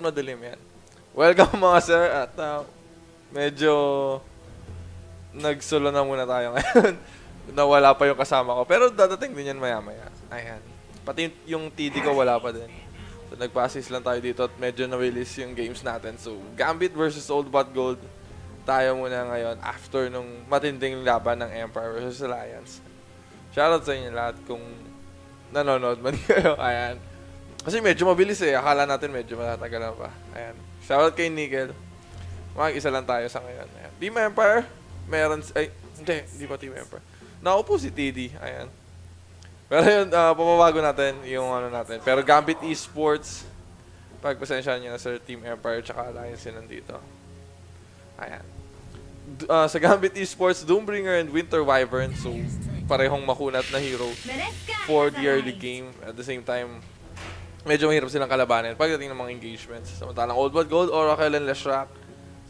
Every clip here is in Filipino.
madilim yan. Welcome mga sir at medyo nagsulo na muna tayo ngayon. Nawala pa yung kasama ko. Pero dadating din yan maya-maya. Ayan. Pati yung TD ko wala pa din. So nagpa-assist lang tayo dito at medyo na-release yung games natin. So Gambit versus Old But Gold tayo muna ngayon after nung matinding laban ng Empire versus Alliance. Shoutout sa inyo lahat kung nanonood man kayo. Ayan. Kasi medyo mabilis eh. Akala natin medyo matatagalan pa. Ayan. Shoutout kay Nickel. Mag-isa lang tayo sa ngayon. Ayan. Team Empire. Meron... Ay, hindi pa Team Empire. Naupo si TD. Ayan. Pero yun, papabago natin yung ano natin. Pero Gambit Esports, pagpasensyahan nyo na sir, Team Empire tsaka Alliance yun nandito. Ayan. Sa Gambit Esports, Doombringer and Winter Wyvern. So, parehong makunat na hero for the early game. At the same time, medyo mahirap silang kalabanin pagdating ng mga engagements. Samantalang Old But Gold, Oracle, and Leshrac.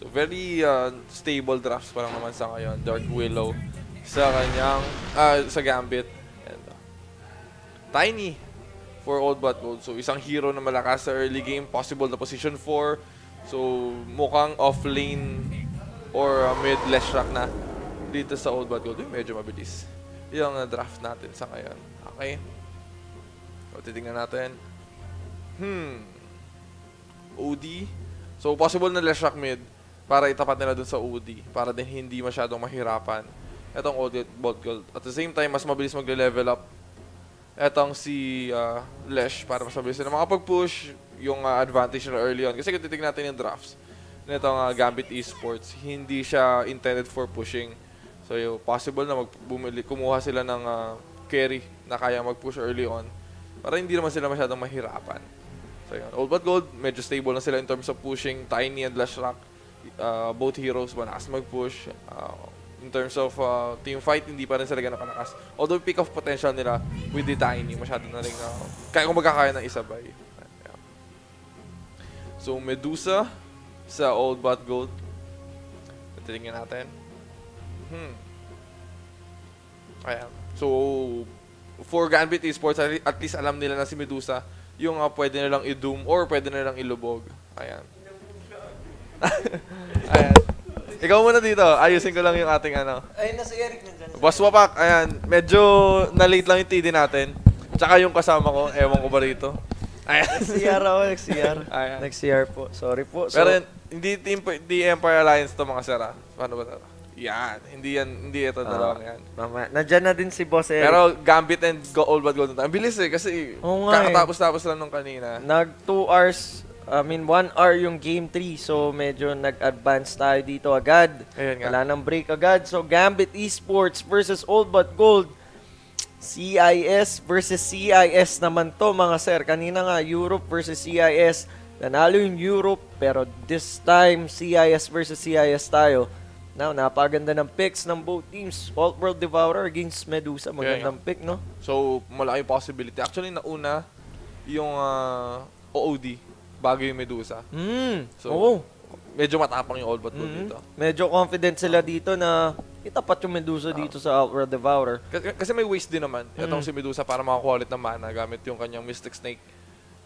So, very stable drafts pa lang naman sa ngayon. Dark Willow sa kanyang, sa Gambit. And, Tiny for Old But Gold. So, isang hero na malakas sa early game. Possible na position 4. So, mukhang off-lane or mid Leshrac na dito sa Old But Gold. Medyo mabilis yung draft natin sa ngayon. Okay. So, titingnan natin. OD. So, possible na Leshrac mid para itapat nila dun sa OD. Para din hindi masyadong mahirapan etong Old But Gold. At the same time, mas mabilis magle-level up etong si Lesh para mas mabilis na makapag-push yung advantage na early on. Kasi kung titignan natin yung drafts nitong Gambit Esports, hindi siya intended for pushing. So, possible na kumuha sila ng carry na kaya mag-push early on para hindi naman sila masyadong mahirapan. So, yun. Old But Gold, medyo stable na sila in terms of pushing. Tiny and Leshrac, both heroes, malakas mag-push. In terms of team fight, hindi pa rin sila ganun kalakas. Although pick-off potential nila with the Tiny, masyado na rin kaya kung magkakaya ng isabay. Yeah. So, Medusa sa Old But Gold. Titingnan natin. Ayan. So, for Gambit Esports, at least alam nila na si Medusa yung pwede nilang i-doom or pwede nilang ilubog. Ayan. Ayan. Ikaw muna dito. Ayusin ko lang yung ating ano. Ayun na si Eric nandiyan. Boss Wapak, ayan. Medyo na-late lang yung TD natin. Tsaka yung kasama ko, ewan ko ba rito. Ayan. Nag-CR ako, nag-CR. Ayan. Nag-CR po. Sorry po. Pero hindi Empire Alliance to mga sara. Paano ba ito? Yan. Hindi ito dalawang yan. Mama, nandiyan na din si Boss Eric. Pero Gambit and Old But Gold na tayo. Ang bilis eh, kasi kakatapos-tapos lang nung kanina. 1 hour yung game 3. So, medyo nag-advance tayo dito agad. Ayun nga. Wala nang break agad. So, Gambit Esports versus Old But Gold. CIS versus CIS naman to mga sir. Kanina nga, Europe versus CIS. Nanalo yung Europe, pero this time, CIS versus CIS tayo. Now, napaganda ng picks ng both teams. Alt World Devourer against Medusa. Magandang pick, no? So, malaki possibility. Actually, nauna yung OOD bago yung Medusa. So, medyo matapang yung Old But Gold dito. Medyo confident sila dito na itapat yung Medusa dito sa Alt World Devourer. Kasi may waste din naman. Itong si Medusa para makakuha ulit ng mana gamit yung kanyang Mystic Snake.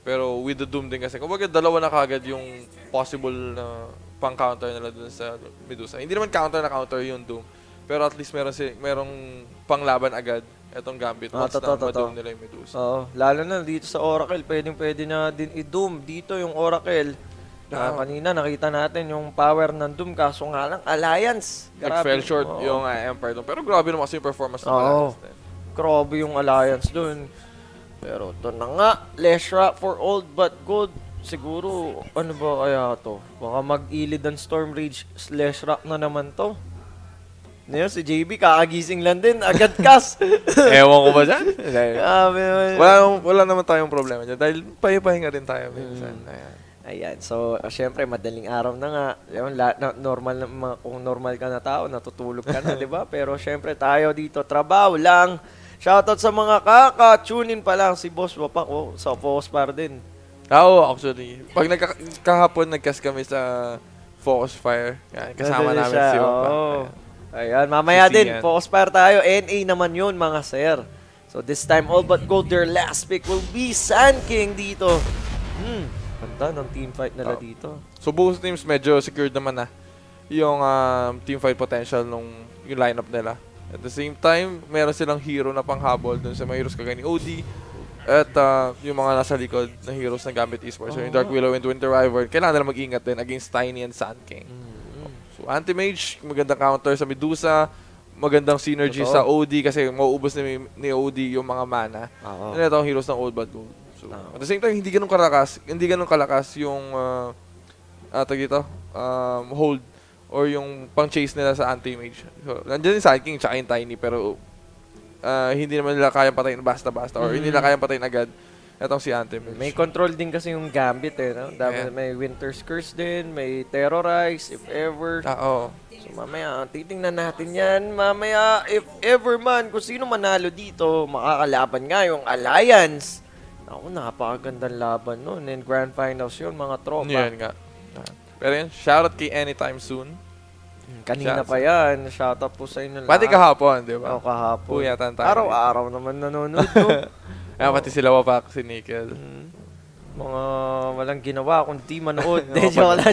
Pero with the Doom din kasi. Kumbaga, dalawa na kagad yung possible na pang-counter nila dun sa Medusa. Hindi naman counter na counter yung Doom. Pero at least merong panglaban agad itong Gambit once na ma-doom nila yung Medusa. Oo. Lalo na dito sa Oracle, pwede na din i-doom. Dito yung Oracle. Kanina nakita natin yung power ng Doom. Kaso nga lang, Alliance. Nag-fell short yung Empire doon. Pero grabe naman kasi yung performance ng Alliance din. Grabe yung Alliance doon. Pero ito na nga, Leshrac for Old But Gold. Siguro, ano ba kaya to? Baka mag-ilid ang Storm Rage Leshrac na naman to. Ngayon, si JB, kakagising lang din. Agad cast. Ewan ko ba dyan? Wala naman tayong problema dyan. Dahil pahipahinga rin tayo minsan. Ayan. So, syempre, madaling araw na nga. Normal na, kung normal ka na tao, natutulog ka na, di ba? Pero syempre, tayo dito, trabaho lang. Shoutout sa mga kaka-tune in pa lang si Boss Wapak sa Focus Fire din. Oo, actually. Pag kahapon nagcast kami sa Focus Fire, yan, kasama namin si Wapak. Ayan, mamaya din, Focus Fire tayo. NA naman yun, mga sir. So this time, All But Gold, their last pick will be Sand King dito. ganda ng team fight nila Oh. dito. So both teams medyo secured naman na yung team fight potential nung yung lineup nila. At the same time, meron silang hero na panghabol dun sa mga heroes kagaya ni OD at yung mga nasa likod na heroes ng Gambit Esports. So yung Dark Willow and Winter Wyvern, kailangan nila mag-ingat din against Tiny and Sand King. So Anti-Mage, magandang counter sa Medusa, magandang synergy Totoo. sa OD kasi mauubos ni OD yung mga mana. Oo. Ano ito ang heroes ng Old Blood Gold. So, at the same time, hindi ganun kalakas yung tag dito, hold or yung pang-chase nila sa Anti-Mage. So, nandiyan yung Sand King tsaka yung Tiny pero hindi naman nila kayang patayin basta-basta or hindi nila kayang patayin agad. Itong si Anti-Mage. May control din kasi yung Gambit no? Yeah. May Winter's Curse din, may Terrorize, if ever. Oo. So mamaya, titingnan natin yan. Mamaya, if ever man, kung sino manalo dito, makakalaban nga yung Alliance. Ako, napakagandang laban nun. And Grand Finals yun, mga tropa. Yan nga. Pero yun, shoutout kay Anytime Soon. Kanina Shoutout. pa yan. Shoutout po sa inyo lahat. Pati kahapon, di ba? Oo, kahapon. Puyatan tayo. Araw-araw naman nanonood. No? Ayan, pati sila Wapak, si Nickel. Mga walang ginawa kundi manood.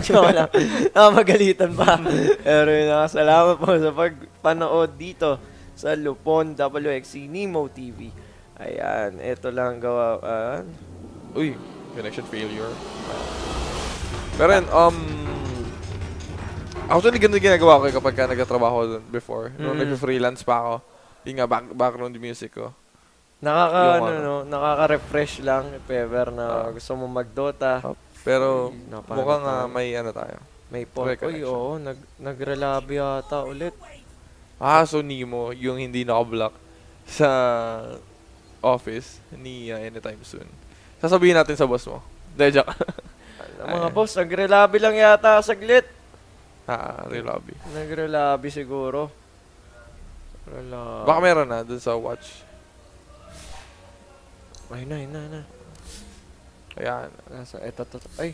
Joke lang. Magalitan pa. Pero yun na, salamat po sa pagpanood dito sa Lupon WXC Nemo TV. Ayan, ito lang gawa. Uy, connection failure. Pero yun, actually, ganun ginagawa ko kapag ka nagtatrabaho doon before. Nung nag-freelance pa ako. Yung nga, background music ko. Nakaka-refresh lang if ever na gusto mo mag-Dota. Pero Napano mukhang tayo. may ano tayo. May point. Uy, Reconnection. oo, nag-relabi yata ulit. So Nemo, yung hindi naka-block sa office ni Anytime Soon. Sasabihin natin sa boss mo. Dejak. Mga boss, nag-relabi lang yata saglit. Relobby. Nag-relabi siguro. Relabi. Baka meron na dun sa watch. Ay na. Ayan. Nasa, eto. Ay.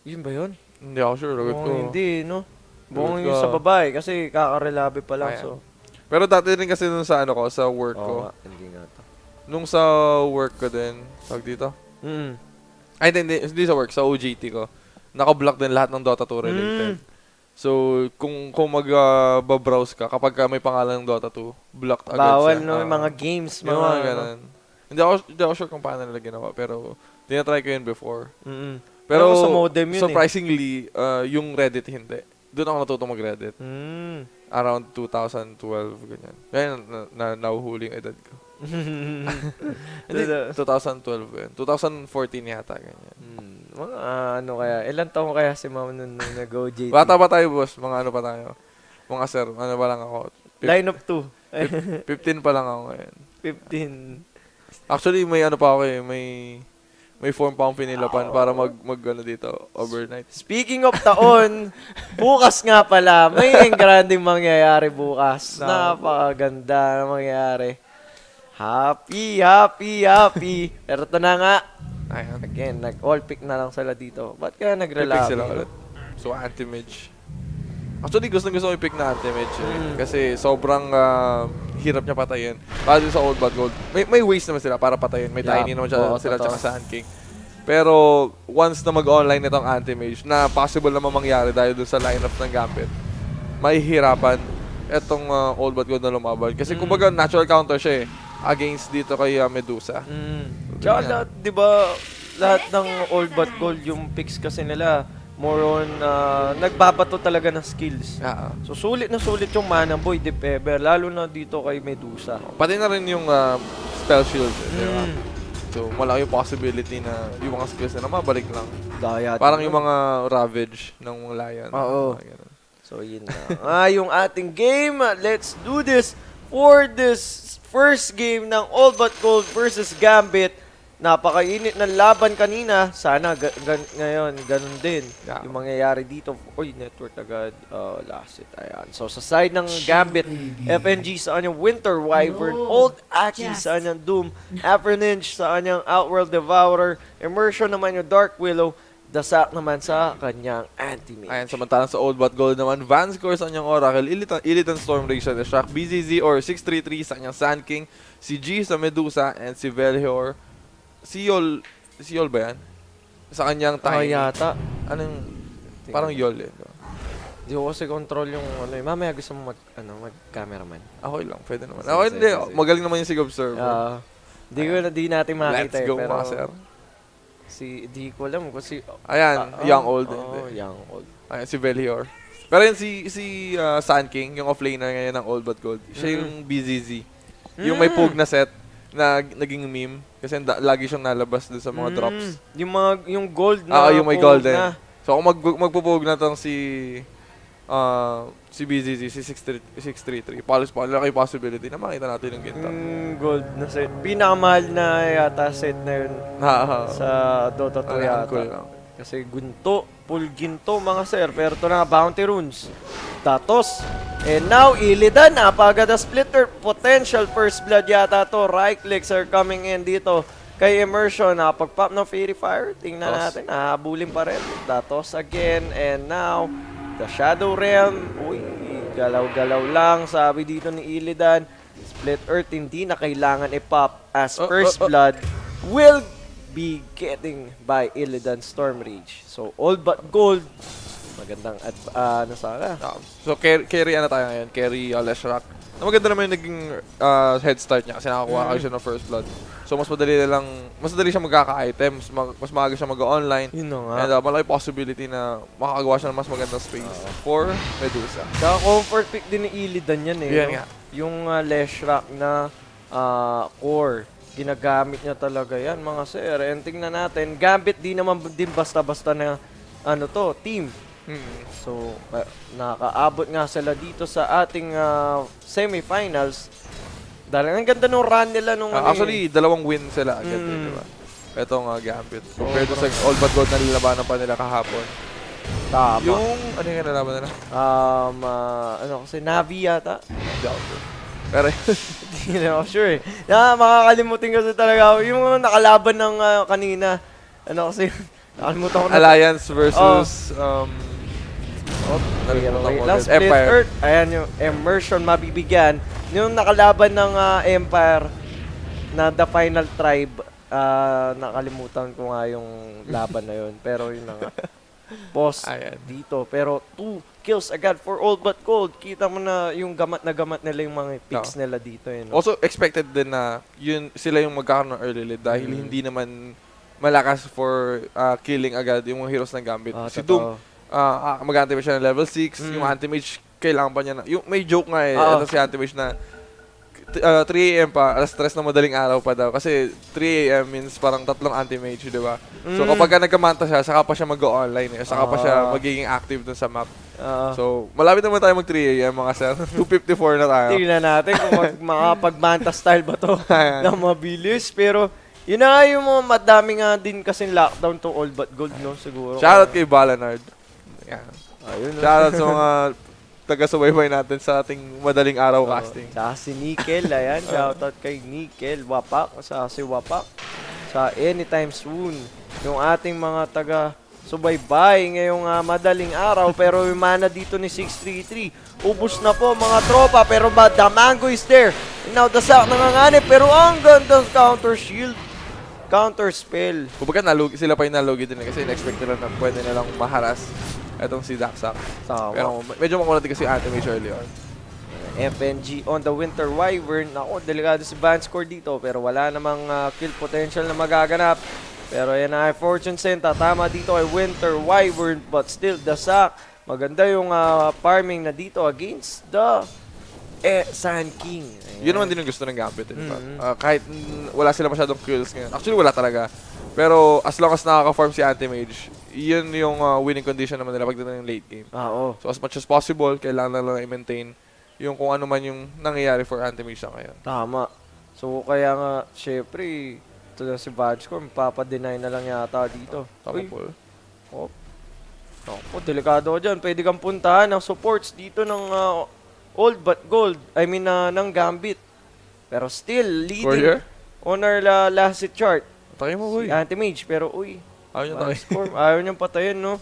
Yun ba yun? Hindi ako sure. Lagot ko. Mukhang hindi, no? Mukhang Lagot yung ko. sa babae kasi kakarelabi pa lang. Ayan. So. Pero dati rin kasi dun sa ano ko, sa work ko. Oo nga, hindi nga to. Nung sa work ko din, tawag dito. Mm. Ay, hindi sa work, sa OJT ko. Naka-block din lahat ng Dota 2 related. So, kung mag-browse ka, kapag may pangalan ng Dota 2, blocked agad Bawal, siya. no? Yung mga games, Yung mga ano. ganun. Hindi ako sure kung paano nila ginawa, pero tinatry ko yun before. Mm-mm. Pero Sa modem yun surprisingly, yung Reddit hindi. Doon ako natutong mag-Reddit. Around 2012, ganyan. Kaya nahuhuli yung edad ko. Hindi, 2012 yun. 2014 yata, ganyan. Mga ano kaya, ilan taong kaya si mama nung nag-OJT? Bata pa tayo, boss. Mga ano pa tayo. Mga sir, ano pa lang ako. Line of 2. 15 pa lang ako ngayon. 15. Actually, may ano pa ako eh. May form pa akong pinilapan para mag ano dito, overnight. Speaking of taon, bukas nga pala, may engranding mangyayari bukas. Napakaganda na mangyayari. Happy. Pero ito na nga. Ayan. Again, nag-all pick na lang sila dito. Ba't kaya Pick nag-relabi? sila ulit. So, Anti-Mage. Actually, gusto ko i-pick na Anti-Mage. Kasi sobrang hirap niya patayin. Para din sa Old Blood Gold. May ways naman sila para patayin. May Yeah. Tiny naman Oo, sila totoo. tsaka Sand King. Pero, once na mag-online itong Anti-Mage, na possible naman mangyari dahil dun sa lineup ng Gambit, mahihirapan itong Old Blood Gold na lumaban. Kasi kumbaga, natural counter siya eh. Against dito kay Medusa. Tsaka lahat, di ba, lahat ng Old But Gold yung picks kasi nila, more on, nagbabato talaga ng skills. So, sulit na sulit yung Mana Boy, if ever, lalo na dito kay Medusa. Pati na rin yung spell shield. Di ba? So, malaki yung possibility na yung mga skills na mabalik lang. Daya. Parang yung mga Ravage ng mga Lion. Oo. Mga ganun. So, yun na. Yung ating game. Let's do this for this first game ng All But Gold versus Gambit. Napakainit ng laban kanina. Sana ngayon, ganun din. Yeah. Yung mangyayari dito. Uy, network agad. Last it. Ayan. So, sa side ng Gambit, FNG sa kanyang Winter Wyvern, Old Aki sa kanyang Doom, Afterninge sa kanyang Outworld Devourer, Immersion naman yung Dark Willow, Dasak naman sa kanyang Anti-Mage. Ayan, samantalang sa Old But Gold naman, Vanscore sa kanyang Oracle, Illidan Stormrage sa Destruct, BZZ or 633 sa kanyang Sand King, si G sa Medusa, and si Velhor. Si Yol ba yan? sa kanyang Oh, tiny. yata. Anong, parang yol eh. No? Di ko kasi control yung ano eh. Mamaya gusto mo mag-cameraman. Okay lang, pwede naman. Sige, Ako sige, hindi, sige. magaling naman yung sig observer. Di natin makita Let's go, pero mga sir. di ko alam kung si... Ayan, young old. Young old. Ayan, si Belior. Pero yun si Sun King, yung offlaner ngayon ng Old But Gold. Siya yung BZZ. Yung may pug na set na naging meme. Kasi lagi siyang nalabas dun sa mga drops. Yung gold na yung may pug golden. na. So kung magpupug na tong si BZZ, si 633, laki possibility na makita natin yung ginto. Gold na set. Pinakamahal na yata set na yun sa Dota 2 yata. Cool lang. Kasi full ginto mga sir. Pero ito na, bounty runes. Datos. And now, Illidan, napagada splitter. Potential first blood yata to. Right clicks are coming in dito. Kay Immersion, pag-pop ng Fairy Fire. Tingnan natin, habulin pa rin. Datos again. And now, the Shadow Realm. Uy, galaw-galaw lang. Sabi dito ni Illidan. Split Earth, hindi na kailangan i-pop as first blood will be getting by Illidan Storm Rage. So, all but gold. Magandang sana. So, carry tayo ngayon? Carry Leshrac. Na maganda naman yung naging head start niya kasi nakakuha siya ng first blood. So, mas madali siya magkaka-items, mas maaga siya mag-online. Yun na nga. And malaki possibility na makakagawa siya ng mas magandang space for Medusa. Saka comfort pick din ni Illidan yan eh. Yan nga. Yung Leshrac na core. Ginagamit niya talaga yan, mga sir. And tingnan natin, Gambit di naman din basta-basta na team. So, nakaabot nga sila dito sa ating semifinals. Dahil ang ganda nung run nila nung actually, dalawang win sila agad eh, diba? Itong Gambit. Compared to sa All But Gold na nilalabanan pa nila kahapon. Tama. Yung, ano yung nilalaban nila? Kasi Navi yata. Pero, hindi na ako sure eh. Makakalimutin kasi talaga ako. Yung nakalaban ng kanina. Nakalimutan ko na. Alliance versus, Last Split Earth. Ayan yung Immersion mabibigyan. Yung nakalaban ng Empire na The Final Tribe. Nakalimutan ko nga yung laban na yun. Pero yun na nga. Boss dito. Pero 2 kills agad for All But Gold. Kita mo na yung gamat nila yung mga picks nila dito. Also, expected din na sila yung magkakaroon ng early lead dahil hindi naman malakas for killing agad yung mga heroes ng Gambit. Si Doom, mag-anti-mage siya ng level 6. Yung anti-mage, kailangan pa niya na. Yung, may joke nga ito si anti-mage na 3 AM pa, alas 3 na madaling araw pa daw. Kasi 3 AM means parang 3 anti-mage, di ba? So kapag nagkamanta siya, saka pa siya mag-online saka pa siya magiging active dun sa map. So, malapit naman tayo mag 3 AM mga sir. 2:54 na tayo. Tingnan natin kung makapag-manta style ba to na mabilis. Pero, yun na nga yung mga madami nga din kasing lockdown to All But Gold, no? Siguro. Shoutout kay Balanard. Yan. Shoutout sa mga taga-subaybay natin sa ating madaling araw casting. Sa si Nickel, ayan. Shoutout kay Nickel, Wapak, sa si Wapak. Sa Anytime Soon. Yung ating mga taga-subaybay ngayong madaling araw. Pero yung mana dito ni 633. Ubus na po mga tropa. Pero the Mango is there. And now the Sack nanganganib. Pero ang gandang counter shield. Counter spell. Kumbaga sila pa yung nalugi din kasi in-expect nila na pwede nilang maharas itong si Daksak. Pero medyo makulat din kasi anti-mage early on. FNG on the Winter Wyvern. Ako, delikado si Vanscore dito pero wala namang kill potential na magaganap. Pero yan ay Fortune Center. Tama dito ay Winter Wyvern but still the Sack. Maganda yung farming na dito against the Sun King. Ayan. Yun naman din yung gusto ng Gambit. Kahit wala sila masyadong kills ngayon. Actually, wala talaga. Pero as long as nakaka-farm si Anti-Mage, yun yung winning condition naman nila pagdating ng late game. So as much as possible, kailangan na lang i-maintain yung kung ano man yung nangyayari for Anti-Mage sa ngayon. Tama. So kaya nga, syempre, ito na si Vanscore, mapapadeny na lang yata dito. Tama po. Delikado ko dyan. Pwede kang puntahan ng supports dito ng Old But Gold. I mean, ng Gambit. Pero still, leading on our last hit chart. Patayin mo, si Anti-Mage. Pero, ayaw niyang patayin, no?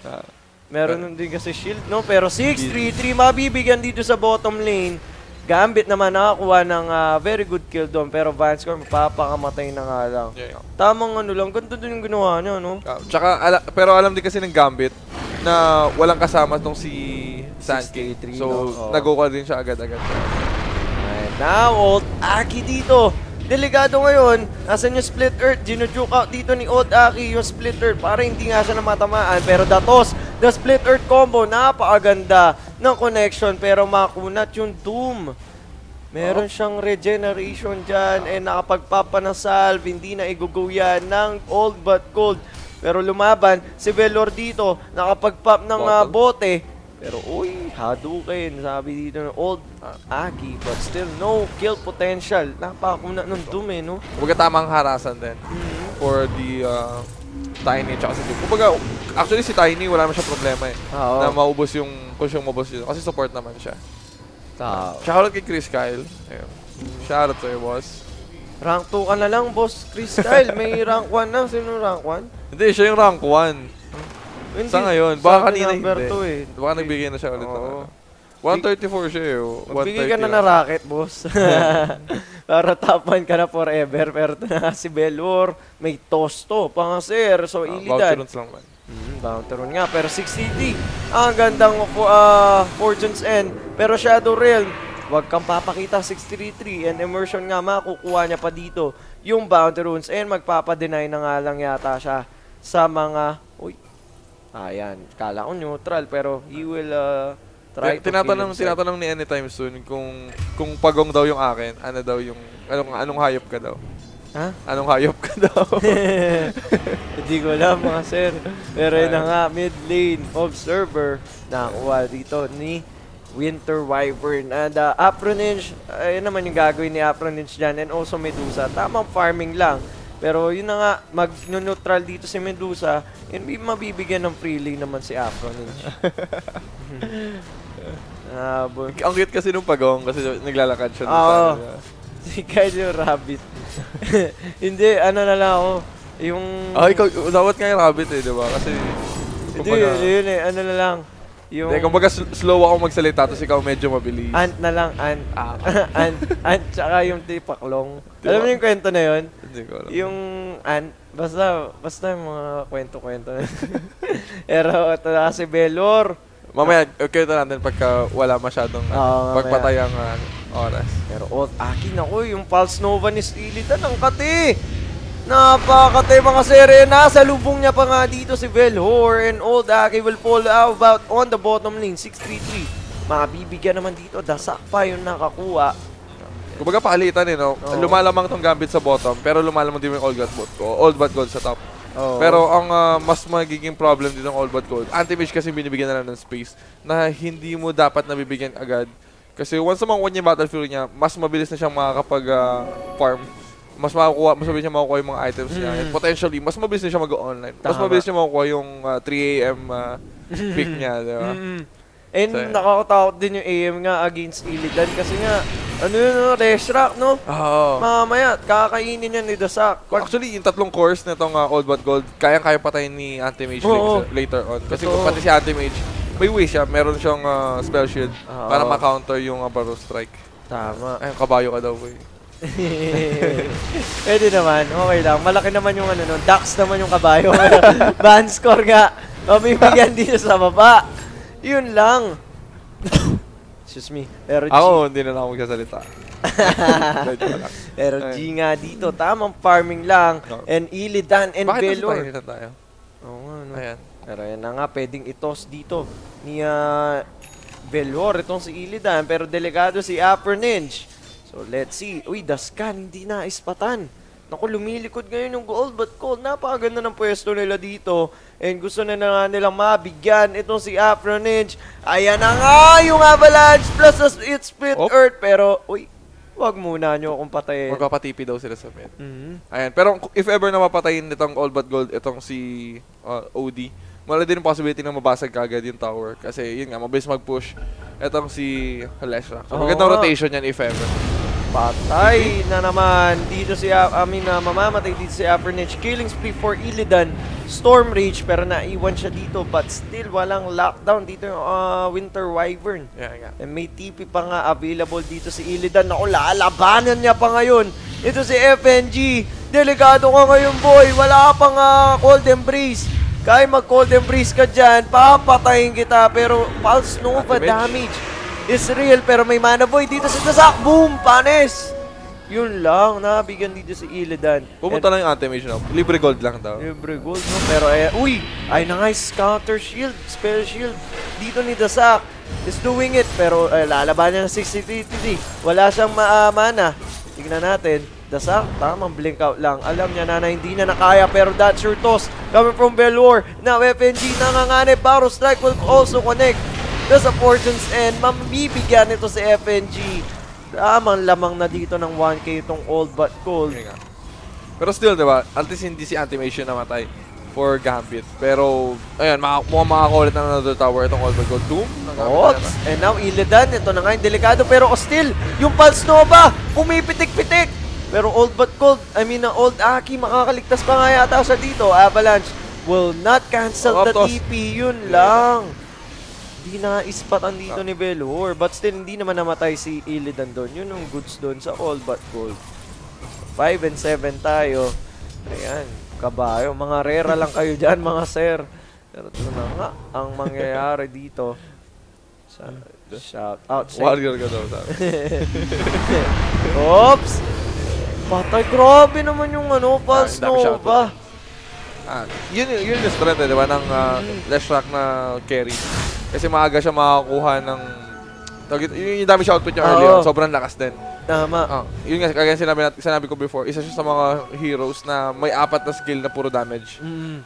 Meron nun din kasi shield, no? Pero 6-3-3 mabibigyan dito sa bottom lane. Gambit naman nakakuha ng very good kill doon, pero Vanscore mapapakamatay na nga lang. Yeah. Tamang ano lang, ganito din yung ginawa niya, no? Tsaka, pero alam din kasi ng Gambit na walang kasama tong si Sankey. 63, So, no? nag-go din siya agad-agad. And now, Old Aki dito. Delikado ngayon, nasan yung Split Earth? Ginujuke out dito ni Old Aki yung Split Earth para hindi nga siya namatamaan. Pero the Split Earth combo, napakaganda ng connection pero makunat yung Doom. Meron siyang regeneration dyan and nakapagpapanasalve, hindi na igugo yan ng Old but Gold. Pero lumaban, si Velor dito, nakapag-pop ng bote. Pero uy, Hadouken, sabi dito ng Old Aki, but still no kill potential. Napakuna ng Doom eh, no? Kumbaga tamang harasan din for the Tiny tsaka si Doom. Kumbaga, actually si Tiny wala naman siya problema eh. Na maubos yung, kung siyang maubos yun. Kasi support naman siya. Shoutout kay Chris Kyle. Ayun. Shoutout sa'yo, boss. Rank 2 ka na lang, boss Chris Kyle. May rank 1 na. Sino rank 1? Hindi, siya yung rank 1. Sa ngayon, baka kanina hindi. Baka nagbigay na siya ulit ng 134 siya eh. Magbigay ka na na racket, boss. Para top 1 ka na forever. Pero ito na si Velor. May Tosto, Pangasir. So, Illidan. Bounty lang man. Bounty run nga. Pero 680. Ang gandang Fortune's End. Pero Shadow Realm, wag kang papakita 633. And Immersion nga, makukuha niya pa dito yung Bounty Runes. And magpapadeny na nga lang yata siya sa mga... Uy. Ayan. Kala ko neutral. Pero he will... Tinatanong ni Anytime Soon kung pagong daw yung akin, ano daw yung anong hayop ka daw? Ha? Anong hayop ka daw? Hindi ko alam mga sir. Pero yun na nga, mid lane observer nakuha dito ni Winter Wyvern. And Afroninge, ayun naman yung gagawin ni Afroninge dyan. And also Medusa. Tamang farming lang. Pero yun na nga, mag-neutral dito si Medusa. And mabibigyan ng free lane naman si Afroninge. Ang cute kasi nung pagong kasi naglalakad siya. Si Kyle yung rabbit. Hindi, ano na lang ako. Yung... ikaw, dapat nga yung rabbit eh, diba? Kasi... Hindi, yun eh, ano na lang. Yung... Hindi, kumbaga slow ako magsalita, tapos ikaw medyo mabilis. Ant na lang, ant. Ant, tsaka yung tipaklong. Diba? Alam mo yung kwento na yun? Hindi ko alam. Yung ant, basta yung mga kwento-kwento na. Pero ito na si Velor. Mamaya, okay ito natin pagka wala masyadong pagpatayang oras. Pero Old Aki, naku, yung Pulse Nova ni Illidan ang kati. Napakatay mga sere. Nasa lubong niya pa nga dito si Velor. And Old Aki will fall out on the bottom lane. 633. Mabibigyan naman dito. Dasak pa yung nakakuha. Kumbaga palitan eh, no? Lumalamang tong Gambit sa bottom, pero lumalamang din yung Old But Gold sa top. Pero ang mas magiging problem dito ng Old But Gold, Anti-Mage kasi binibigyan na lang ng space na hindi mo dapat nabibigyan agad. Kasi once na makuha niya yung Battlefield niya, mas mabilis na siyang makakapag-farm. Mas mabilis niya makukuha yung mga items niya. And potentially, mas mabilis na siya mag-online. Mas mabilis niya makukuha yung 3 AM pick niya, di ba? And nakakatakot din yung AM nga against Illidan kasi nga, ano yun, Reshrak, no? Mamaya, kakainin niya ni Dasak. Actually, yung tatlong cores na itong Old But Gold, kayang-kaya patayin ni Anti-Mage later on. Kasi pati si Anti-Mage, may way siya, meron siyang spell shield para ma-counter yung Barrow Strike. Tama. Ay, kabayo ka daw, boy. Pwede naman, okay lang. Malaki naman yung ano, no? Dax naman yung kabayo. Ban score nga. Mabibigyan dito sa baba. Yun lang. Excuse me. Pero ako, hindi na ako magsasalita. Pero G nga dito, tamang farming lang. And Illidan and Velor. Bakit nasa tayo? Oo nga, no? Ayan. Pero yan na nga, pwedeng itos dito ni Velor, itong si Illidan. Pero delikado si Afroninge. So, let's see. Uy, Daskan, hindi na ispatan. Naku, lumilikod ngayon yung Old But Gold. Napakaganda ng pwesto nila dito. And gusto na nga nilang mabigyan itong si Afroninge. Ayan na nga yung Avalanche plus its Split Earth. Pero, uy, wag muna nyo akong patayin. Magpapatipi daw sila sa mid. Ayan. Pero if ever na mapatayin itong Old But Gold, itong si OD, wala din yung possibility na mabasag kagad yung tower. Kasi yun nga, mabilis mag-push itong si Leshrac. So, magandang rotation yan if ever. Patay na naman dito si mamamatay dito si Apernich. Killing spree for Illidan. Storm Rage pero naiwan siya dito but still walang lockdown dito yung Winter Wyvern. Yeah. And may TP pa nga available dito si Illidan. Naku, lalabanan niya pa ngayon. Ito si FNG. Delikado ka ngayon, boy. Wala ka pang Cold Embrace. Kaya mag-Cold Embrace ka dyan, papatayin kita. Pero Pulse Nova damage is real. Pero may mana boy dito sa Dasak. Boom! Panis! Yun lang. Nabigyan dito si Illidan. Pumunta lang yung Anti-Mage na. Libre gold lang daw. Libre gold, no? Pero uy! Ay na nga, counter shield. Spell shield. Dito ni Dasak is doing it. Pero lalaban niya ng 60-50. Wala siyang mana. Tignan natin. Dasak, tamang blink out lang. Alam niya na hindi na nakaya pero that's your toss. Coming from Belwar. Now FNG nanganganib. Barrow Strike will also connect the supporters and mabibigyan ito si FNG. Tamang lamang na dito ng 1K itong Old But Gold. Pero still, diba? At least hindi si Anti-Mage yung namatay for Gambit. Pero, ayun, mukhang makakulit na another tower itong Old But Gold. Doom. Ops. And now Illidan. Ito na nga yung delikado. Pero still, yung Pulse Nova, pumipitik-pitik. Pero Old But Gold, Old Aki, makakaligtas pa nga yata siya dito. Avalanche will not cancel the TP. Yun lang. Hindi na-ispatan dito ni Belwar. But still, hindi naman namatay si Illidan doon. Yun yung goods doon sa Old But Gold. 5 and 7 tayo. Ayan, kabayo. Mga rera lang kayo dyan, mga sir. Pero ito na nga ang mangyayari dito. Shout out. Warrior ka daw, sabi. Oops! Patay, grabe naman yung Pulse Nova. Yun yung strength, di ba, ng Leshrac na carry. Kasi maaga siya makakuha ng... Yung damage output niya earlier, sobrang lakas din. Tama. Yun nga, kaya sinabi ko before, isa siya sa mga heroes na may 4 na skill na puro damage.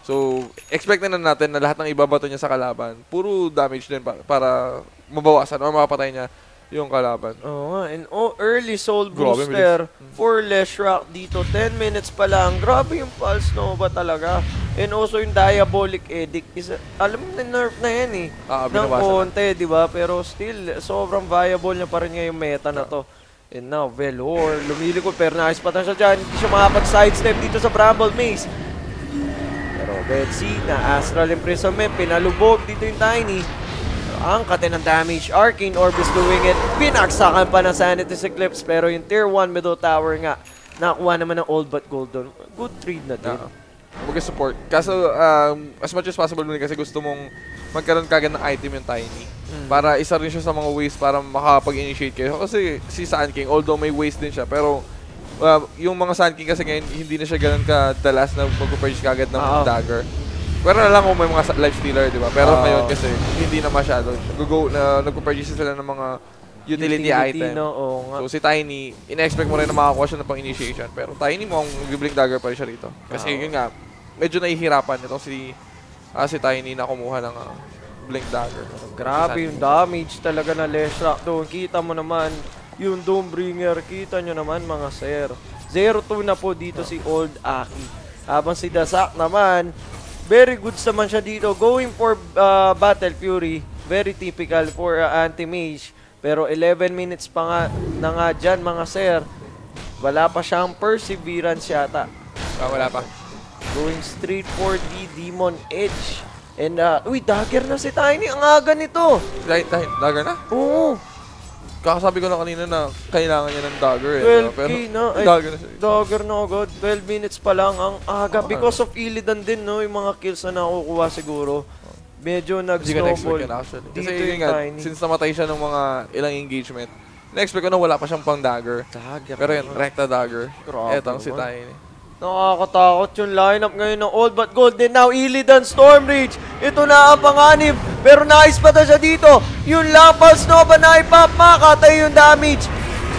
So, expect na natin na lahat ng ibabato niya sa kalaban, puro damage din para mabawasan o mapapatay niya yung kalaban. Oo nga. And early soul booster for Leshrac dito. 10 minutes pa lang. Grabe yung Pulse Nova talaga. And also yung Diabolic Edict. Alam mo na nerf na yan ng konti, di ba? Pero still, sobrang viable niya pa rin ngayong meta na to. And now, Belwar, lumilikod pero naispatan siya dyan. Hindi siya makapag-sidestep dito sa Bramble Maze. Pero Betsy na Astral Imprisonment. Pinalubog dito yung Tiny. Ang kate ng damage. Arcane Orb is doing it. Pinaksakan pa ng Sanity's Eclipse. Pero yung Tier 1 middle tower nga, nakuha naman ng Old But Gold doon. Good trade na din. Mag-support. Kaso, as much as possible kasi gusto mong magkaroon kagad ng item yung Tiny. Para isa rin siya sa mga ways para makapag-initiate kayo. Kasi si Sand King, although may ways din siya, pero yung mga Sand King kasi ngayon, hindi na siya ganun kadalas na mag-purchase kagad ng dagger. Pero na lang kung may mga life stealer, di ba? Pero ngayon kasi, hindi na masyado. Nag-purchase sila ng mga utility item. So si Tiny, ina-expect mo rin na makakuha siya ng pang-initiation. Pero Tiny mo, mag-blink dagger pa rin siya rito. Kasi yun nga, medyo nahihirapan itong si Tiny na kumuha ng blink dagger. Grabe yung damage talaga na Leshrac doon. Kita mo naman yung Doombringer. Kita nyo naman mga sir. 0-2 na po dito si Old Aki. Habang si Dasak naman, very good naman siya dito. Going for Battle Fury. Very typical for Anti-Mage. Pero 11 minutes pa nga dyan mga sir. Wala pa siyang perseverance yata. Wala pa. Going straight for the Demon Edge. And, dagger na si Tiny. Ang aga nito. Dagger na? Oo. Kakasabi ko na kanina na kailangan niya ng dagger 12K na. Dagger na siya. Dagger na agad. 12 minutes pa lang. Ang aga. Because of Illidan din, no? Yung mga kills na nakukuha siguro. Medyo nag-snowball. Kasi yun nga, since namatay siya ng mga ilang engagement, na-expect ko na wala pa siyang pang dagger. Pero yun, recta dagger. Etong si Tiny. Nakakatakot yung lineup ngayon ng Old But Gold. Then now, Illidan, Storm Rage. Ito na ang panganib. Pero naispatan siya dito. Yung Pulse Nova na ipap, makatay yung damage.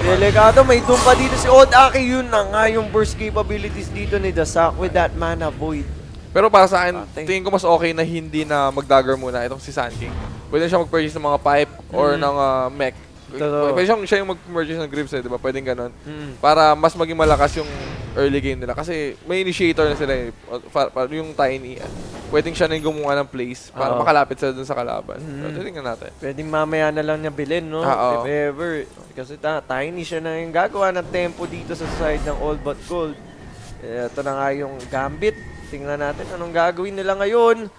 Delikado, may doon pa dito si Old Aki. Yun na nga yung burst capabilities dito ni Dasak with that mana void. Pero para sa akin, tingin ko mas okay na hindi na mag-dagger muna itong si Sand King. Pwede siya mag-purchase ng mga pipe or ng mech Totoo. Pwede siya yung mag-merge ng grips di ba? Pwedeng ganun. Mm. Para mas maging malakas yung early game nila. Kasi may initiator na sila eh. Yung Tiny. Pwedeng siya na yung gumawa ng plays para Oo. makalapit sila dun sa kalaban. So, tingnan natin. Pwedeng mamaya na lang niya bilhin, no? Oo. If ever. Kasi Tiny siya na yung gagawa ng tempo dito sa side ng All But Gold. Ito na nga yung Gambit. Tingnan natin anong gagawin nila ngayon.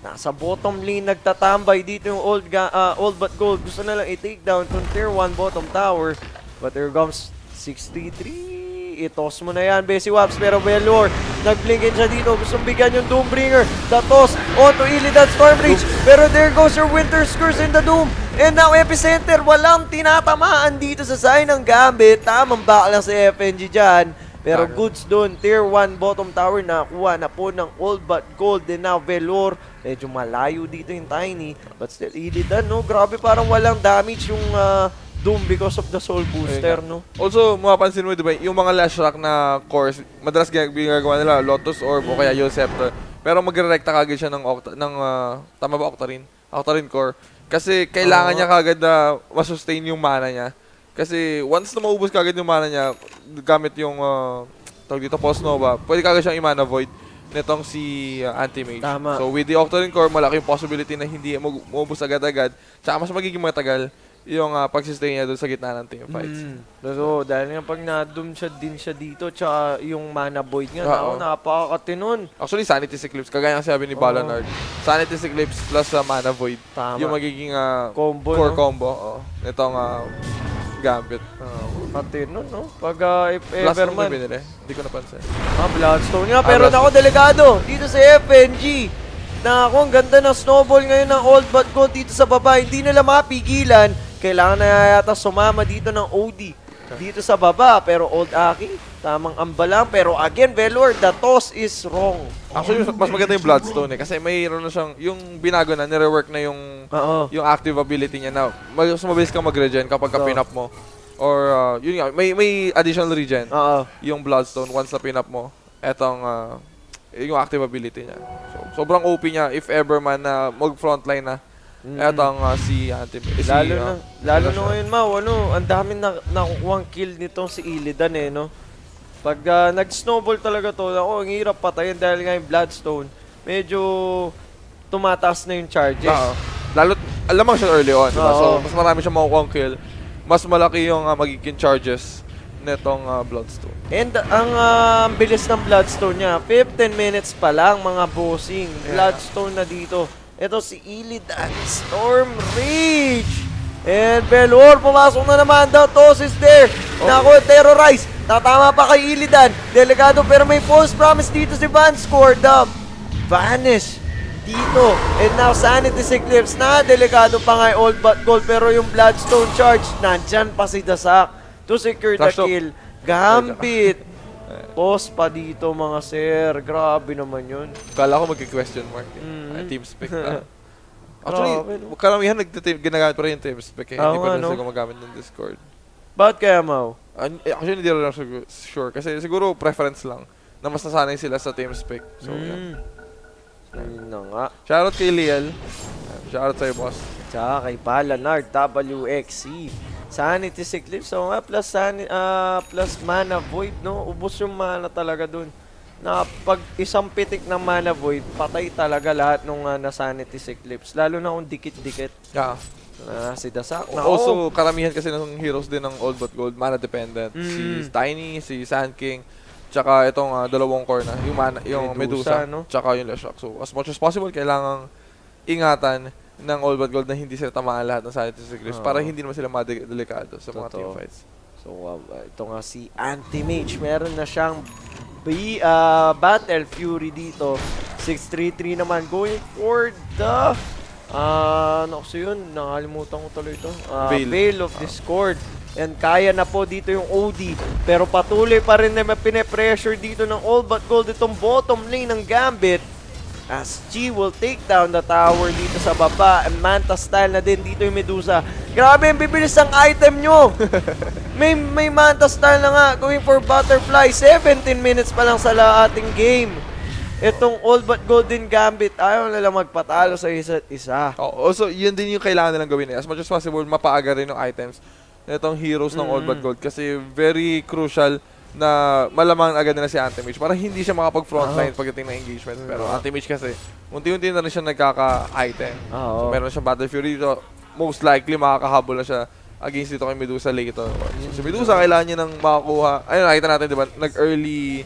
Nasa bottom lane nagtatambay dito yung All But Gold. Gusto na lang i-take down itong tier 1 bottom tower. But here comes 633. I-toss mo na yan, Bessie Waps. Pero Velor, nag-blinkin siya dito. Gustong bigyan yung Doombringer. The toss onto Illidan Stormreach. Pero there goes your Winter's Curse in the Doom. And now Epicenter, walang tinatamaan dito sa side ng Gambit. Tamang back lang si FNG dyan. Pero goods doon, tier 1 bottom tower nakuha na po ng All But Gold. And now Velor, medyo malayo dito yung Tiny. But still, Illidan, no? Grabe, parang walang damage yung Doom because of the Soul Booster, no? Also, mapapansin mo, di ba, yung mga Last Rock na cores, madalas ginagawa nila Lotus Orb o kaya Scepter. Pero magre-recta kagad siya ng tama ba Octarine? Octarine core. Kasi kailangan niya kagad na masustain yung mana niya. Kasi once na maubos kagad yung mana niya, gamit yung tawag dito, Pulse Nova, pwede kagad siyang i-mana void nitong si Anti-Mage. Tama. So with the Octarine Core, malaki yung possibility na hindi maubos agad-agad. Tsaka mas magiging matagal yung pagsistay niya doon sa gitna ng team fights. So, dahil nga pag na-doom siya din siya dito, tsaka yung mana void nga, Oo. napakatinon. Actually, Sanity's Eclipse, kagaya ng sabi ni Balanard. Sanity's Eclipse plus mana void. Tama. Yung magiging Combo, core no? combo. Itong Gambit. Katinon, no? Pag if Plus ever ano man. binili? Hindi ko napansin. Bloodstone nga. Pero Bloodstone. nako, delikado. Dito sa FNG. Nako, ang ganda ng snowball ngayon ng All But Gold dito sa baba. Hindi nila mapigilan. Kailangan na yata sumama dito ng OD. Dito sa baba. Pero Old Aki, tamang ambalang. Pero again, Velor, the toss is wrong. Actually, mas maganda yung Bloodstone eh. Kasi mayroon na siyang, yung binago na, nire-work na yung Oo. yung active ability niya na mas mabilis kang mag-regen kapag pin-up mo. Or, yun nga, may additional regen. Oo. Yung Bloodstone, once na pin-up mo, etong, yung active ability niya. So, sobrang OP niya, if ever man na mag-frontline na, etong si Anti-Mage. Lalo na ngayon, Mau, ang dami nakukuhang kill nitong si Illidan eh, no? Pag nag-snowball talaga to, ang hirap patayin dahil nga yung Bloodstone, medyo tumataas na yung charges. Lalo, alamang siya early on, diba? So, Oo. mas marami siya makukuha kill. Mas malaki yung magiging charges netong Bloodstone. And ang bilis ng Bloodstone niya, 15 minutes pa lang mga bossing. Bloodstone na dito. Ito si Illidan, Storm Rage. And Velor, pumasok na naman. The toss is there. Nako, terrorize. Tatama pa kay Illidan. Delikado pero may false promise dito si Vanscore. The Vanish dito. And now Sanity's Eclipse na. Delikado pa nga yung All But Gold. Pero yung Bloodstone Charge, nandyan pa si Dasak to secure the kill. Gambit. Toss pa dito mga sir. Grabe naman yun. Kala ko mag-question mark. Team spec na. Actually, Grabe, no? karamihan ginagamit pa rin yung team spec eh. Hindi Oo pa nga, rin no? sila gumagamit ng Discord. Bakit kaya, Mau? Actually, hindi rin ako sure. Kasi siguro preference lang na mas nasanay sila sa team spec. So, yeah. Ayun na nga. Shoutout kay Liel. Shoutout sa'yo, boss. Tsaka kay Balanard, WXC. Sanity's Eclipse. So nga, plus mana void, no? Ubos yung mana talaga dun. Na pag isang pitik ng mana void, patay talaga lahat nung na Sanity's Eclipse. Lalo na kung dikit-dikit. Yeah. Si Dasak. Also, karamihan kasi ng heroes din ng All But Gold, mana dependent. Si Tiny, si Sand King, tsaka itong dalawang core na, yung Medusa, no? Tsaka yung Leshak. So, as much as possible, kailangang ingatan ng All But Gold na hindi sila tamaan lahat ng Sanity's Eclipse para hindi naman sila madelikado sa mga team fights. So, ito nga si Anti-Mage. Meron na siyang Battle Fury dito. 633 naman going for the ano kasi yun, nakalimutan ko tuloy ito. Veil of Discord. And kaya na po dito yung OD. Pero patuloy pa rin na pine-pressure dito ng All But Gold itong bottom lane ng Gambit. As G will take down the tower dito sa baba. And Manta style na din dito yung Medusa. Grabe, ang bibilis ang item nyo. may Manta style na nga. Going for Butterfly. 17 minutes pa lang sa ating game. Itong All But Golden Gambit, ayaw nila magpatalo sa isa't isa. Also, yun din yung kailangan nilang gawin eh. As much as possible, mapaaga rin yung items. itong heroes ng All But Gold kasi very crucial na malamang agad nila si Anti-Mage para hindi siya makapag-frontline pagdating ng engagement. Pero Anti-Mage kasi, unti-unti na rin siya nagkaka-item. So, meron siyang Battle Fury dito. Most likely, makakahabol na siya against dito kay Medusa later. So, si Medusa, kailangan niya nang makakuha. Ayun, nakita natin, di ba? Nag-early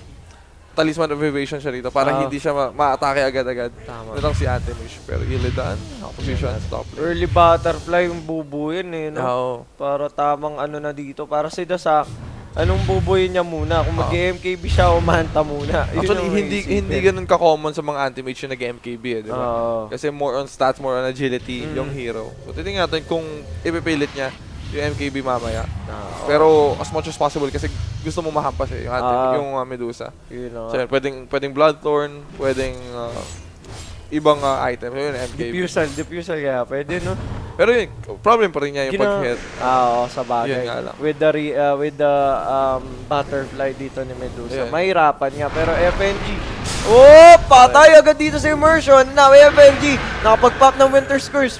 Talisman of Evasion siya rito para hindi siya ma-atake agad-agad. Itong si Anti-Mage. Pero Illidan, nakaposition, stop lane. Early butterfly yung bubuyin eh, no? Para tamang ano na dito. Para si Dasak, anong bubuyin niya muna? Kung mag-MKB siya, umanta muna. Actually, hindi ganun ka-common sa mga Anti-Mage yung nag-MKB eh, di ba? Kasi more on stats, more on agility yung hero. So, titingnan natin kung ipipilit niya yung MKB mamaya. Pero as much as possible kasi gusto mo mahampas eh, yung Medusa. So, pwedeng Bloodthorn, pwedeng ibang item. Yun, MKB. Diffusal kaya pwede, no? Pero yun, problem pa rin niya yung pag-hit. Sa bagay. With the butterfly dito ni Medusa. Mahirapan nga, pero FNG. Patay agad dito sa immersion. Now, FNG, nakapag-pop ng Winter's Curse.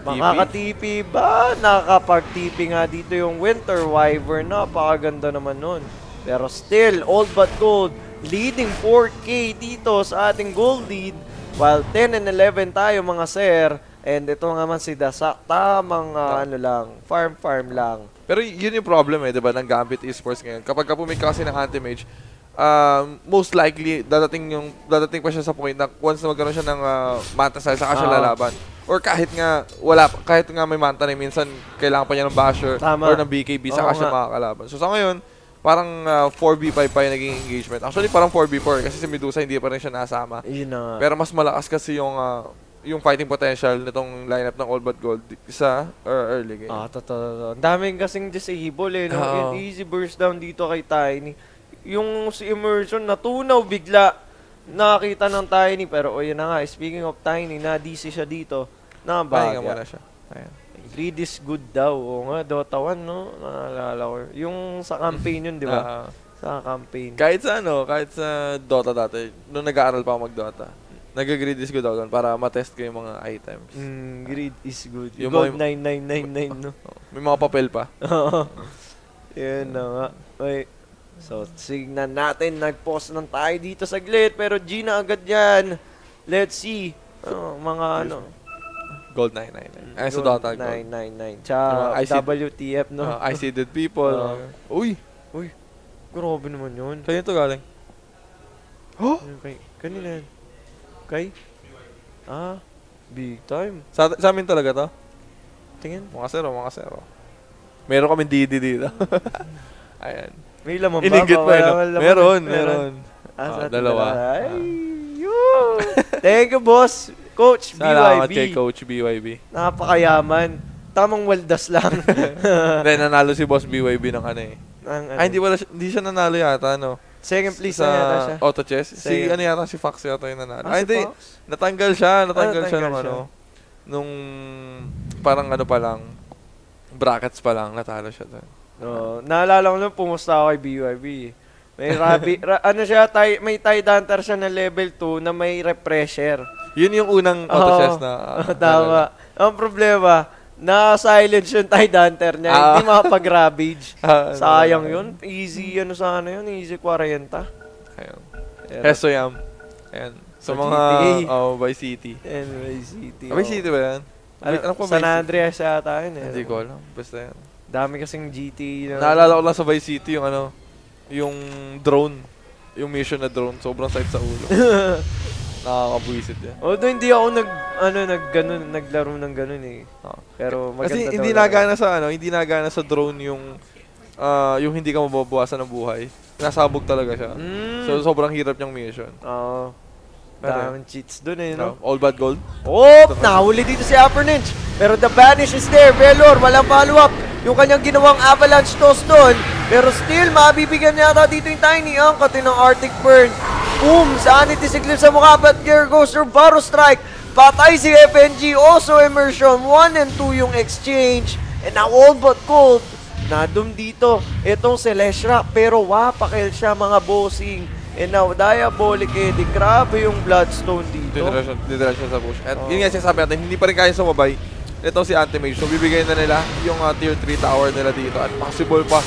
Makaka-TP ba? Nakakapag-TP nga dito yung Winter Wyvern. Napakaganda naman nun. Pero still, All But Gold leading 4K dito sa ating gold lead. While 10 and 11 tayo mga sir. And ito naman si Dasak. Tamang farm lang. Pero yun yung problem eh, diba, ng Gambit Esports ngayon. Kapag pumika kasi ng Anti-Mage, most likely, dadating pa siya sa point na once na magkaroon siya ng Manta Style, saka siya lalaban. Or kahit nga may Manta na minsan, kailangan pa niya ng Basher or ng BKB, saka siya makakalaban. So sa ngayon, parang 4v5 pa yung naging engagement. Actually, parang 4v4 kasi si Medusa hindi pa rin siya nasama. Pero mas malakas kasi yung fighting potential nitong lineup ng All But Gold sa early game. Totoo. Ang daming kasing disable eh. No? Easy burst down dito kay Tiny. Yung si Immersion natunaw bigla. Nakakita ng Tiny pero yun na nga. Speaking of Tiny, na-DC siya dito. Pahinga muna siya. Ayan. Greed is good daw. Oo nga, Dota 1, no? Naalala ko. Yung sa campaign yun, di ba? Sa campaign. Kahit sa Dota dati, nung nag-aaral pa ako mag-Dota, nag-greed is good ako para matest ko yung mga items. Greed is good. Yung gold 9999, no? May mga papel pa. Yan na nga. Okay. So, signan natin. Nag-pause lang tayo dito saglit. Pero Gina agad yan. Let's see. Gold 999. Ay, sa Dota, Gold 999. Tsaka WTF, no? I see dead people. Uy! Grabe naman yun. Kanina to galing? Kanina yan. Big time. Sa amin talaga to? Tingin. Mga zero. Meron kami DD dito. Ayan. May laman ba? Inigit pa yun. Meron. Dalawa. Thank you, boss. Coach BYB. Salamat kay Coach BYB. Napakayaman. Tamang waldas lang. Then, nanalo si Boss BYB ng ano eh. Hindi siya nanalo yata, no? Second place na yata siya. Auto chess. Si Fox yata yung nanalo. Hindi. Natanggal siya ng ano. Nung parang ano pa lang, brackets pa lang, natalo siya doon. Naalala ko nung pumusta ako kay BYB. May may tie danter siya na level 2 na may refresher. Yun yung unang auto chess na. Tama. Ang problema, na-silence yung tie danter niya. Hindi makapag-ravage. Sayang yun. Easy, easy 40. Ayun. Hesoyam. Ayan. Sa mga, Vice City. Vice City ba yan? San Andreas yata yun eh. Hindi ko alam. Basta yan. Dami kasing GT. Naalala ko lang sa Vice City yung drone. Yung mission na drone. Sobrang sakit sa ulo. Nakakabuisit yan. Although hindi ako naglaro ng ganun eh. Pero maganda kasi hindi nagana sa drone yung hindi ka mababawasan ng buhay. Nasabog talaga siya. So sobrang hirap niyang mission. Daming cheats dun eh, no? All But Gold. Nahuli dito si Upper Ninja. Pero the banish is there. Velor, walang follow-up. Yung kanyang ginawang avalanche toss doon. Pero still, mabibigyan niya ata dito yung Tiny. Ang kati ng Arctic Burn. Boom! Sanity siglip sa mukha. But here goes your Baro Strike. Patay si FNG. Also Immersion. 1 and 2 yung exchange. And now All But Gold. Nadum dito. Itong Celestia. Pero wapakil siya mga bossing. And now, Diabolic Eddie. Grabe yung Bloodstone dito. Didira siya sa push. At yun nga sinasabi natin, hindi pa rin kaya sumabay nitong si Anti-Mage. So, bibigay na nila yung tier 3 tower nila dito at possible pa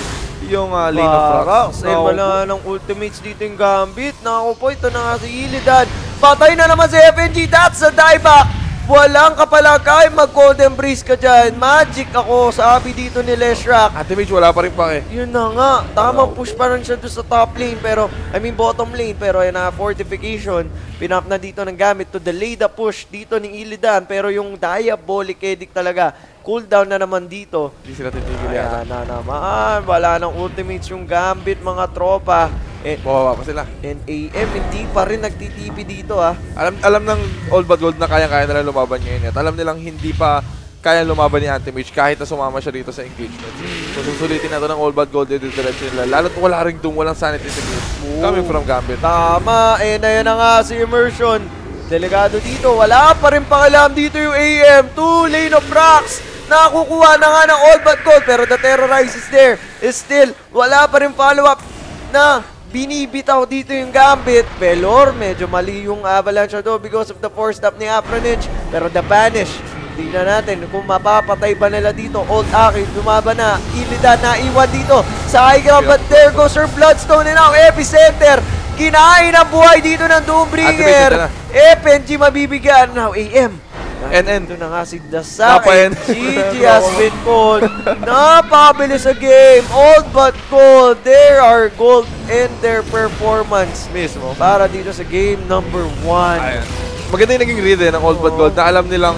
yung lane of rocks. Wala ng ultimates dito yung Gambit. Naku po, ito na nga si Illidan. Patay na naman si FNG. That's a dieback. Walang kapalagay, mag-golden breeze ka dyan. Magic ako, sabi dito ni Leshrac. Anti-Mage wala pa rin pa eh. Yun na nga, tamang push pa rin siya doon sa top lane, pero, bottom lane, pero ayun na, fortification, pinap na dito ng gamit to delay the push dito ni Illidan, pero yung Diabolic Edict talaga, cooldown na naman dito. Hindi sila titigil yata. Ayan na naman, wala nang ultimates yung Gambit, mga tropa. Bababa pa sila. And AM, hindi pa rin nagtitipi dito Alam ng All But Gold na kaya nila lumaban ngayon. At alam nilang hindi pa kaya lumaban ni Anti-Mage kahit na sumama siya dito sa engagement. So susulitin na ito ng All But Gold in direction nila. Lalo't wala ring doom, walang sanity sigil. Coming from Gambit. Tama, ayan na nga si Immersion. Delegado dito, wala pa rin pakialam dito yung AM. 2 lane of rocks. Nakukuha na nga ng All But Gold, pero the Terrorize is there. Still, wala pa rin follow-up na binibitaw dito yung Gambit. Velor, medyo mali yung avalanche do because of the force stop ni Afronage. Pero the Banish, tingnan natin kung mapapatay ba nila dito. Old Aki, lumaban na. Illidan na iwan dito sa high ground. But there goes her Bloodstone and now Epicenter. Kinain ang buhay dito ng Doombringer. FNG mabibigyan. Now AM. And ito na nga si Dasak. Napa-end. GG has been called. Napabilis sa game. Old But Gold. There are gold in their performance. Mismo. Para dito sa game number 1. Ayan. Maganda yung naging read ng All But Gold na alam nilang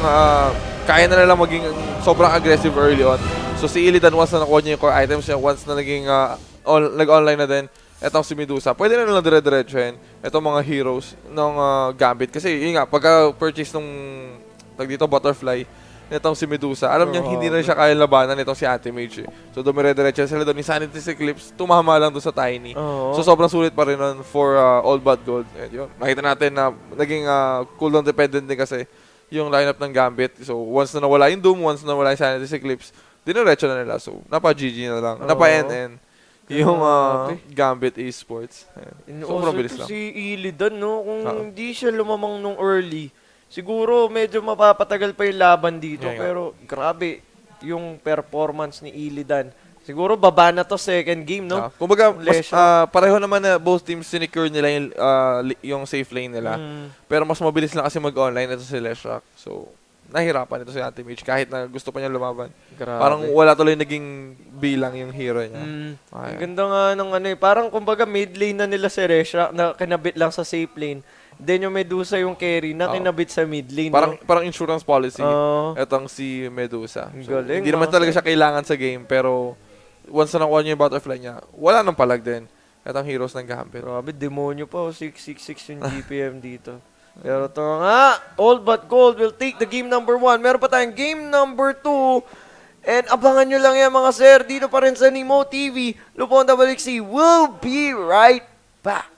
kaya na nilang maging sobrang aggressive early on. So si Illidan once na nakuha niya yung core items niya, once na naging nag-online na din, etong si Medusa, pwede na nilang dire-diretsuhin itong mga heroes ng Gambit. Kasi yun nga, pagka-purchase nung dito Butterfly, nitong si Medusa, alam niyang hindi na siya kaya labanan nitong si Anti-Mage. So dumire-diretso sila doon. Yung Sanity Eclipse, tumama lang doon sa Tiny. So sobrang sulit pa rin nun for All But Gold. And yun, makita natin na naging cooldown dependent din kasi yung lineup ng Gambit. So once na nawala yung Doom, once na nawala yung Sanity Eclipse, diniretso na nila. So napa-GG na lang. Napa-NN. Yung Gambit Esports. Sobrang bilis lang. Si Illidan, no? Kung hindi siya lumamang nung early, siguro medyo mapapatagal pa yung laban dito. Pero grabe yung performance ni Illidan. Siguro baba na to second game, no? Kumbaga, pareho naman na both teams sinecure nila yung safe lane nila. Pero mas mabilis lang kasi mag-online ito si Leshrac. So, nahirapan ito si Anti-Mage kahit na gusto pa niya lumaban. Grabe. Parang wala tuloy naging bilang yung hero niya. Ang ganda nga ng parang kumbaga mid lane na nila si Leshrac na kinabit lang sa safe lane. Then yung Medusa yung carry na kinabit sa mid lane. Parang insurance policy. Etong si Medusa. So, galing, hindi naman talaga siya kailangan sa game, pero once na nakuha niya yung butterfly niya, wala nang palag din. Etong heroes ng Gambit. Grabe, demonyo pa. 666 yung GPM dito. Pero ito nga, All But Gold will take the game number 1. Meron pa tayong game number 2. And abangan nyo lang yan mga sir. Dito pa rin sa Nemo TV. Lupon WXC will be right back.